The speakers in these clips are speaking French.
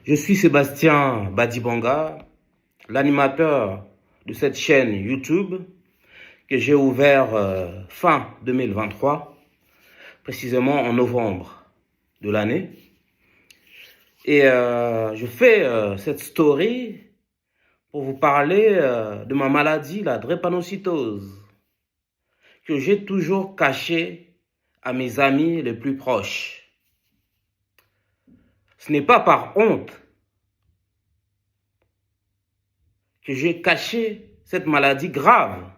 Je suis Sébastien Badibanga, l'animateur de cette chaîne YouTube que j'ai ouvert fin 2023, précisément en novembre de l'année. Et je fais cette story pour vous parler de ma maladie, la drépanocytose, que j'ai toujours cachée à mes amis les plus proches. Ce n'est pas par honte que j'ai caché cette maladie grave.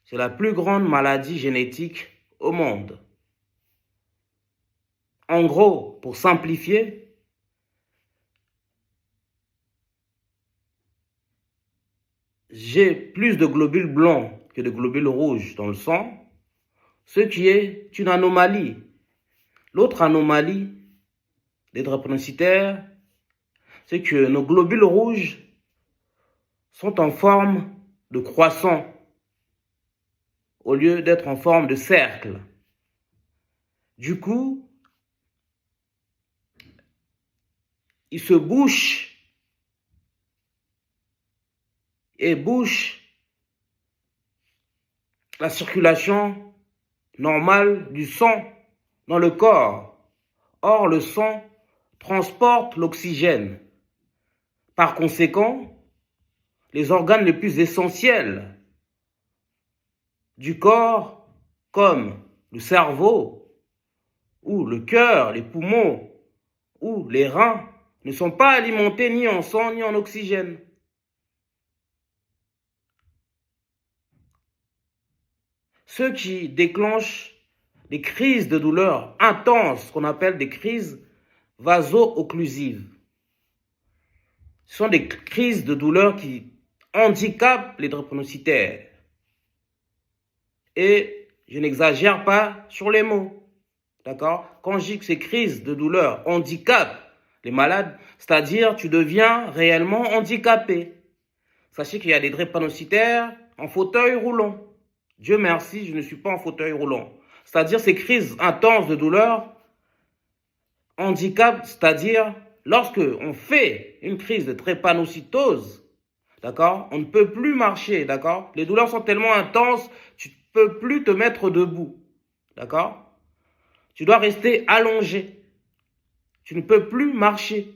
C'est la plus grande maladie génétique au monde. En gros, pour simplifier, j'ai plus de globules blancs que de globules rouges dans le sang, ce qui est une anomalie. L'autre anomalie des drépanocytaires, c'est que nos globules rouges sont en forme de croissant au lieu d'être en forme de cercle. Du coup, ils se bouchent et bouchent la circulation normale du sang dans le corps. Or, le sang transporte l'oxygène. Par conséquent, les organes les plus essentiels du corps, comme le cerveau, ou le cœur, les poumons, ou les reins, ne sont pas alimentés ni en sang ni en oxygène. Ce qui déclenche des crises de douleur intenses, qu'on appelle des crises vaso-occlusives. Ce sont des crises de douleur qui handicapent les drépanocytaires. Et je n'exagère pas sur les mots. D'accord? Quand je dis que ces crises de douleur handicapent les malades, c'est-à-dire tu deviens réellement handicapé. Sachez qu'il y a des drépanocytaires en fauteuil roulant. Dieu merci, je ne suis pas en fauteuil roulant. C'est-à-dire ces crises intenses de douleur handicapent, c'est-à-dire lorsque on fait une crise de drépanocytose, d'accord, on ne peut plus marcher, d'accord. Les douleurs sont tellement intenses, tu ne peux plus te mettre debout, d'accord. Tu dois rester allongé. Tu ne peux plus marcher.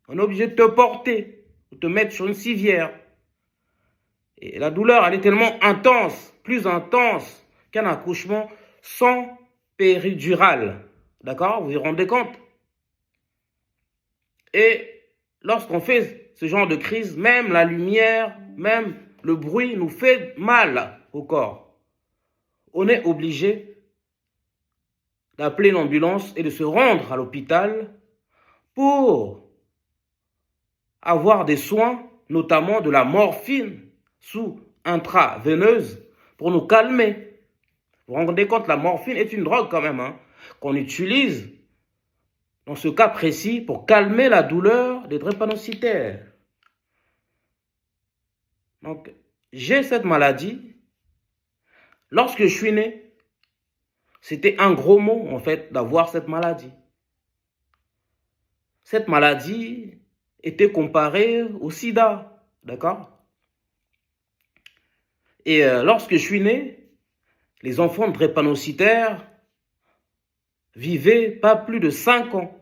On est obligé de te porter ou te mettre sur une civière. Et la douleur, elle est tellement intense, plus intense qu'un accouchement sans péridurale. D'accord? Vous vous rendez compte? Et lorsqu'on fait ce genre de crise, même la lumière, même le bruit nous fait mal au corps. On est obligé d'appeler l'ambulance et de se rendre à l'hôpital pour avoir des soins, notamment de la morphine sous intraveineuse pour nous calmer. Vous vous rendez compte, la morphine est une drogue quand même, qu'on utilise dans ce cas précis pour calmer la douleur des drépanocytaires. Donc, j'ai cette maladie. Lorsque je suis né, c'était un gros mot, en fait, d'avoir cette maladie. Cette maladie était comparée au sida, d'accord? Et lorsque je suis né, les enfants drépanocytaires vivaient pas plus de 5 ans.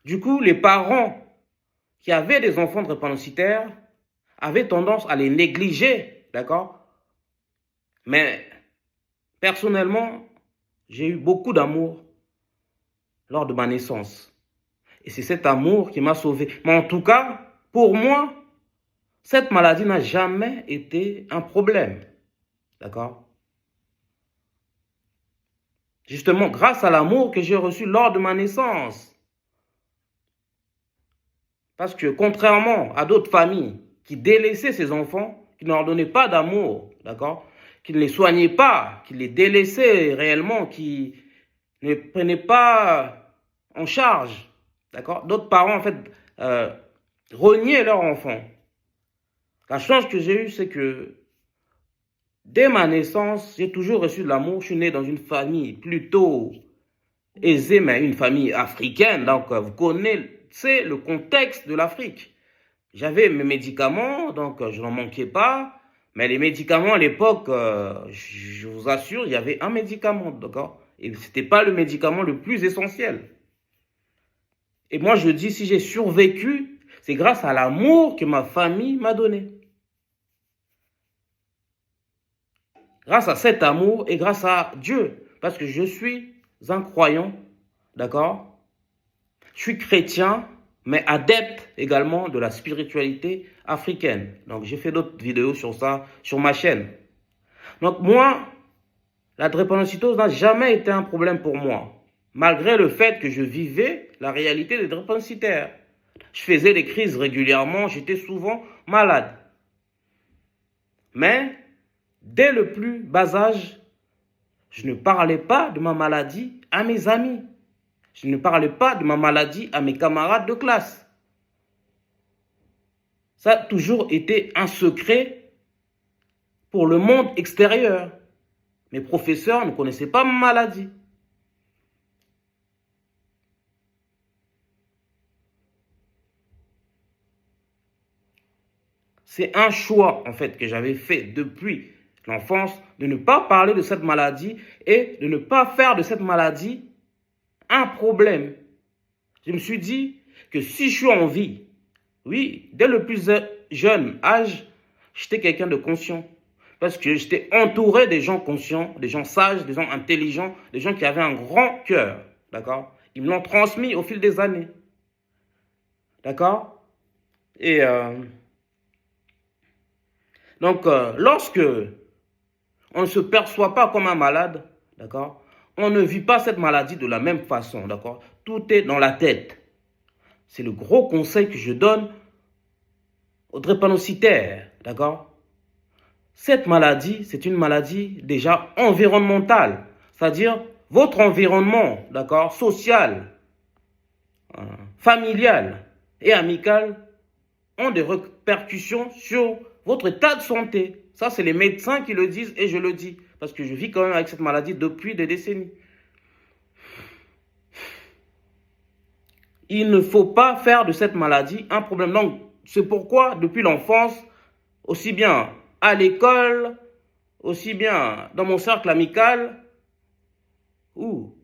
Du coup, les parents qui avaient des enfants drépanocytaires avaient tendance à les négliger, d'accord? Mais personnellement, j'ai eu beaucoup d'amour lors de ma naissance. Et c'est cet amour qui m'a sauvé. Mais en tout cas, pour moi, cette maladie n'a jamais été un problème. D'accord? Justement, grâce à l'amour que j'ai reçu lors de ma naissance. Parce que contrairement à d'autres familles qui délaissaient ces enfants, qui ne leur donnaient pas d'amour, d'accord, qui ne les soignaient pas, qui les délaissaient réellement, qui ne prenaient pas en charge, d'accord. D'autres parents, en fait, reniaient leurs enfants. La chance que j'ai eue, c'est que Dès ma naissance, j'ai toujours reçu de l'amour. Je suis né dans une famille plutôt aisée, mais une famille africaine. Donc, vous connaissez le contexte de l'Afrique. J'avais mes médicaments, donc je n'en manquais pas. Mais les médicaments à l'époque, je vous assure, il y avait un médicament, d'accord? Et ce n'était pas le médicament le plus essentiel. Et moi, je dis, si j'ai survécu, c'est grâce à l'amour que ma famille m'a donné. Grâce à cet amour et grâce à Dieu. Parce que je suis un croyant, d'accord? Je suis chrétien, mais adepte également de la spiritualité africaine. Donc, j'ai fait d'autres vidéos sur ça, sur ma chaîne. Donc, moi, la drépanocytose n'a jamais été un problème pour moi. Malgré le fait que je vivais la réalité des drépanocytaires. Je faisais des crises régulièrement, j'étais souvent malade. Mais, dès le plus bas âge, je ne parlais pas de ma maladie à mes amis. Je ne parlais pas de ma maladie à mes camarades de classe. Ça a toujours été un secret pour le monde extérieur. Mes professeurs ne connaissaient pas ma maladie. C'est un choix, en fait, que j'avais fait depuis l'enfance, de ne pas parler de cette maladie et de ne pas faire de cette maladie un problème. Je me suis dit que si je suis en vie, oui, dès le plus jeune âge, j'étais quelqu'un de conscient. Parce que j'étais entouré des gens conscients, des gens sages, des gens intelligents, des gens qui avaient un grand cœur. D'accord? Ils me l'ont transmis au fil des années. D'accord? Et donc, lorsque on ne se perçoit pas comme un malade, d'accord? On ne vit pas cette maladie de la même façon, d'accord? Tout est dans la tête. C'est le gros conseil que je donne aux drépanocytaires, d'accord? Cette maladie, c'est une maladie déjà environnementale, c'est-à-dire votre environnement, d'accord, social, familial et amical ont des répercussions sur votre état de santé. Ça, c'est les médecins qui le disent et je le dis parce que je vis quand même avec cette maladie depuis des décennies. Il ne faut pas faire de cette maladie un problème. Donc, c'est pourquoi, depuis l'enfance, aussi bien à l'école, aussi bien dans mon cercle amical, ou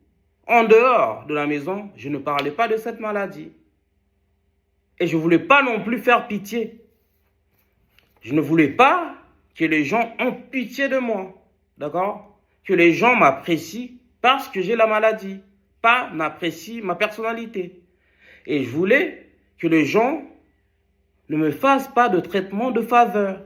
en dehors de la maison, je ne parlais pas de cette maladie. Et je ne voulais pas non plus faire pitié. Je ne voulais pas que les gens ont pitié de moi. D'accord? Que les gens m'apprécient parce que j'ai la maladie, pas m'apprécient ma personnalité. Et je voulais que les gens ne me fassent pas de traitement de faveur.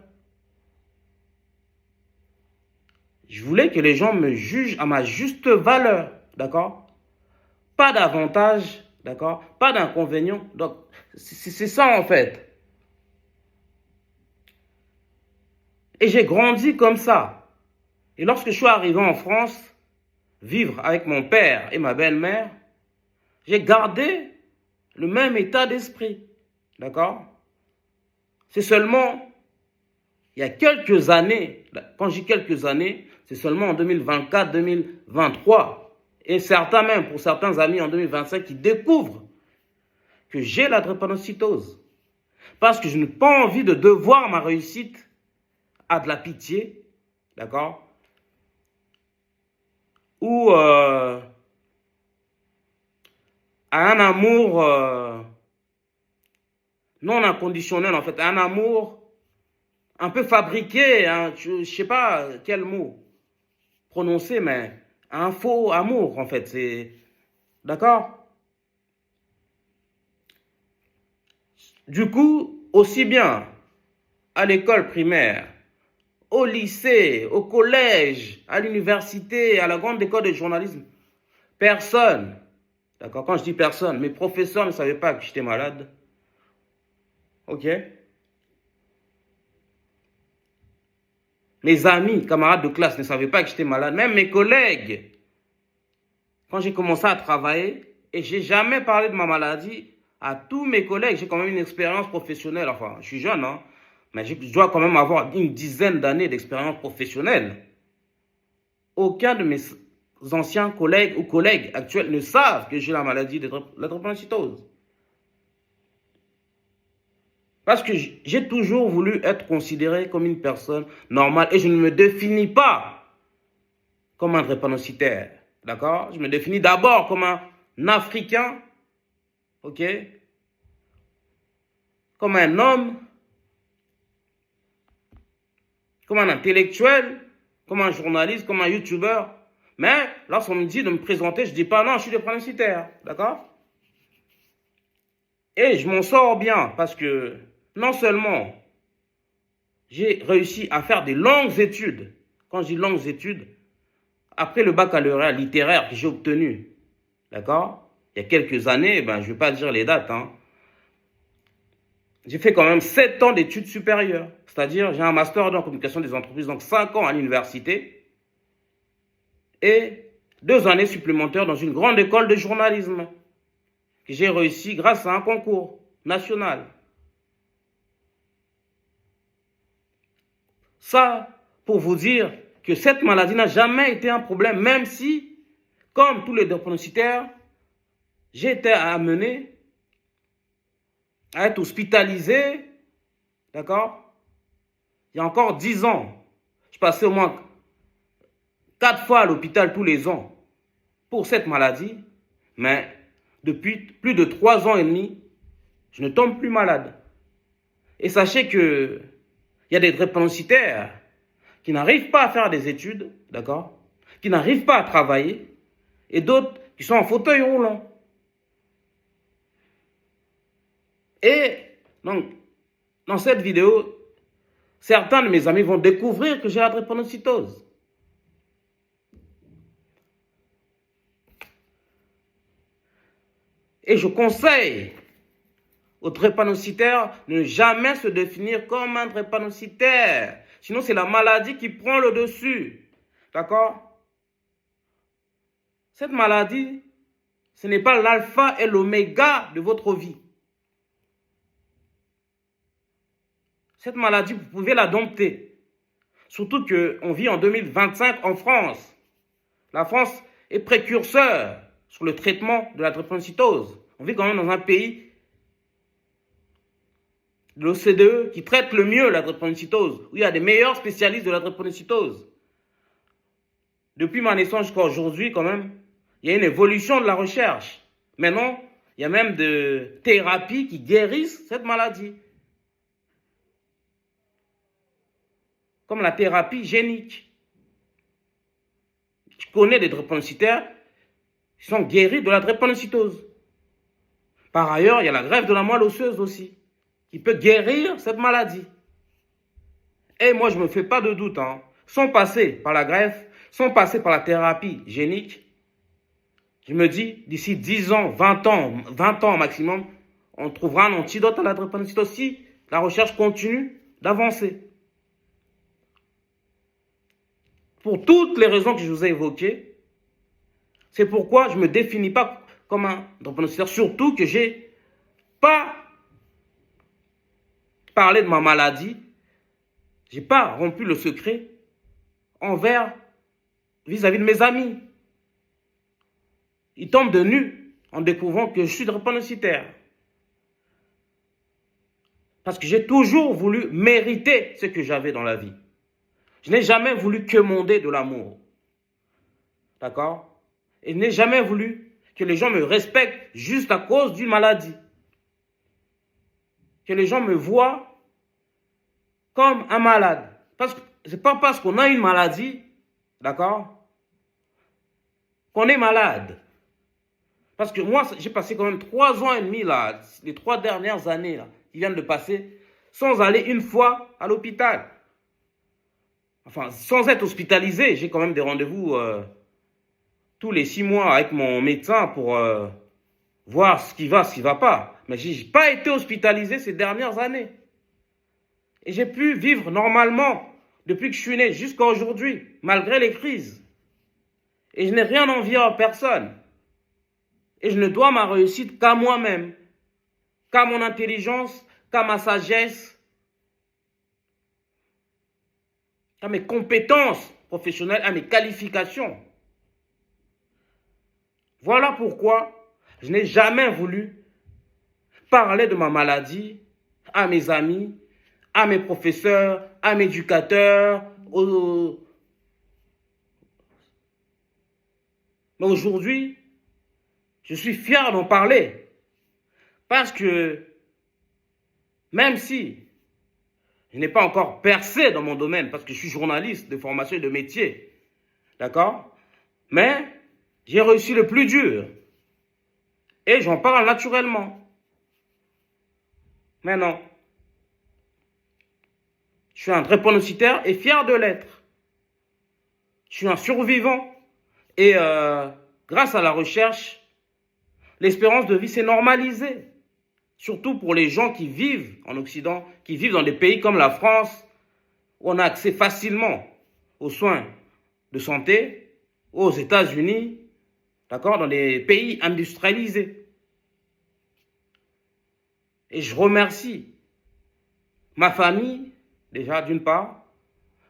Je voulais que les gens me jugent à ma juste valeur, d'accord? Pas d'avantage, d'accord? Pas d'inconvénient. Donc, c'est ça en fait. Et j'ai grandi comme ça. Et lorsque je suis arrivé en France, vivre avec mon père et ma belle-mère, j'ai gardé le même état d'esprit, d'accord? C'est seulement, il y a quelques années, quand je dis quelques années, c'est seulement en 2024, 2023, et certains même, pour certains amis en 2025, qui découvrent que j'ai la drépanocytose. Parce que je n'ai pas envie de devoir ma réussite à de la pitié, d'accord? Ou à un amour non inconditionnel, en fait, un amour un peu fabriqué, hein, je ne sais pas quel mot prononcer, mais un faux amour, en fait, c'est... D'accord? Du coup, aussi bien à l'école primaire, au lycée, au collège, à l'université, à la grande école de journalisme, personne, d'accord, quand je dis personne, mes professeurs ne savaient pas que j'étais malade. Ok? Mes amis, camarades de classe ne savaient pas que j'étais malade. Même mes collègues, quand j'ai commencé à travailler, et j'ai jamais parlé de ma maladie à tous mes collègues. J'ai quand même une expérience professionnelle. Enfin, je suis jeune, hein. Mais je dois quand même avoir une dizaine d'années d'expérience professionnelle. Aucun de mes anciens collègues ou collègues actuels ne savent que j'ai la maladie de la drépanocytose. Parce que j'ai toujours voulu être considéré comme une personne normale et je ne me définis pas comme un drépanocytaire. D'accord? Je me définis d'abord comme un Africain, ok? Comme un homme, comme un intellectuel, comme un journaliste, comme un youtubeur. Mais lorsqu'on me dit de me présenter, je ne dis pas non, je suis drépanocytaire. D'accord? Et je m'en sors bien parce que non seulement j'ai réussi à faire des longues études, quand je dis longues études, après le baccalauréat littéraire que j'ai obtenu, d'accord, il y a quelques années, je ne vais pas dire les dates, hein, j'ai fait quand même 7 ans d'études supérieures, c'est-à-dire j'ai un master en communication des entreprises, donc 5 ans à l'université, et 2 années supplémentaires dans une grande école de journalisme, que j'ai réussi grâce à un concours national. Ça, pour vous dire que cette maladie n'a jamais été un problème, même si, comme tous les drépanocytaires, j'ai été amené à être hospitalisé, d'accord? Il y a encore 10 ans, je passais au moins 4 fois à l'hôpital tous les ans pour cette maladie, mais depuis plus de 3 ans et demi, je ne tombe plus malade. Et sachez que il y a des drépanocytaires qui n'arrivent pas à faire des études, d'accord, qui n'arrivent pas à travailler, et d'autres qui sont en fauteuil roulant. Et donc, dans cette vidéo, certains de mes amis vont découvrir que j'ai la drépanocytose. Et je conseille aux drépanocytaires de ne jamais se définir comme un drépanocytaire. Sinon, c'est la maladie qui prend le dessus. D'accord? Cette maladie, ce n'est pas l'alpha et l'oméga de votre vie. Cette maladie, vous pouvez la dompter. Surtout qu'on vit en 2025 en France. La France est précurseur sur le traitement de la drépanocytose. On vit quand même dans un pays de l'OCDE qui traite le mieux la drépanocytose, où il y a des meilleurs spécialistes de la drépanocytose. Depuis ma naissance jusqu'à aujourd'hui, quand même, il y a une évolution de la recherche. Maintenant, il y a même des thérapies qui guérissent cette maladie. Comme la thérapie génique. Je connais des drépanocytaires qui sont guéris de la drépanocytose. Par ailleurs, il y a la greffe de la moelle osseuse aussi, qui peut guérir cette maladie. Et moi, je ne me fais pas de doute, hein. Sans passer par la greffe, sans passer par la thérapie génique, je me dis, d'ici 10 ans, 20 ans maximum, on trouvera un antidote à la drépanocytose si la recherche continue d'avancer. Pour toutes les raisons que je vous ai évoquées, c'est pourquoi je ne me définis pas comme un drépanocytaire, surtout que je n'ai pas parlé de ma maladie, je n'ai pas rompu le secret vis-à-vis de mes amis. Ils tombent de nu en découvrant que je suis drépanocytaire. Parce que j'ai toujours voulu mériter ce que j'avais dans la vie. Je n'ai jamais voulu quémander de l'amour. D'accord? Et je n'ai jamais voulu que les gens me respectent juste à cause d'une maladie. Que les gens me voient comme un malade. Parce que ce n'est pas parce qu'on a une maladie, d'accord, qu'on est malade. Parce que moi, j'ai passé quand même 3 ans et demi, là, les 3 dernières années là, qui viennent de passer, sans aller une fois à l'hôpital. Enfin, sans être hospitalisé. J'ai quand même des rendez-vous tous les 6 mois avec mon médecin pour voir ce qui va, ce qui ne va pas. Mais je n'ai pas été hospitalisé ces dernières années. Et j'ai pu vivre normalement depuis que je suis né jusqu'à aujourd'hui, malgré les crises. Et je n'ai rien envié à personne. Et je ne dois ma réussite qu'à moi-même, qu'à mon intelligence, qu'à ma sagesse, à mes compétences professionnelles, à mes qualifications. Voilà pourquoi je n'ai jamais voulu parler de ma maladie à mes amis, à mes professeurs, à mes éducateurs. Mais aujourd'hui, je suis fier d'en parler. Parce que même si je n'ai pas encore percé dans mon domaine, parce que je suis journaliste de formation et de métier, d'accord? Mais j'ai réussi le plus dur. Et j'en parle naturellement. Maintenant, je suis un drépanocytaire et fier de l'être. Je suis un survivant. Et grâce à la recherche, l'espérance de vie s'est normalisée. Surtout pour les gens qui vivent en Occident, qui vivent dans des pays comme la France, où on a accès facilement aux soins de santé, aux États-Unis, d'accord, dans des pays industrialisés. Et je remercie ma famille, déjà d'une part,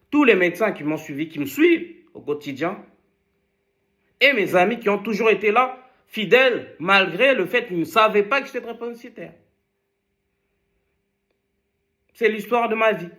tous les médecins qui m'ont suivi, qui me suivent au quotidien, et mes amis qui ont toujours été là, fidèles, malgré le fait qu'ils ne savaient pas que j'étais drépanocytaire. C'est l'histoire de ma vie.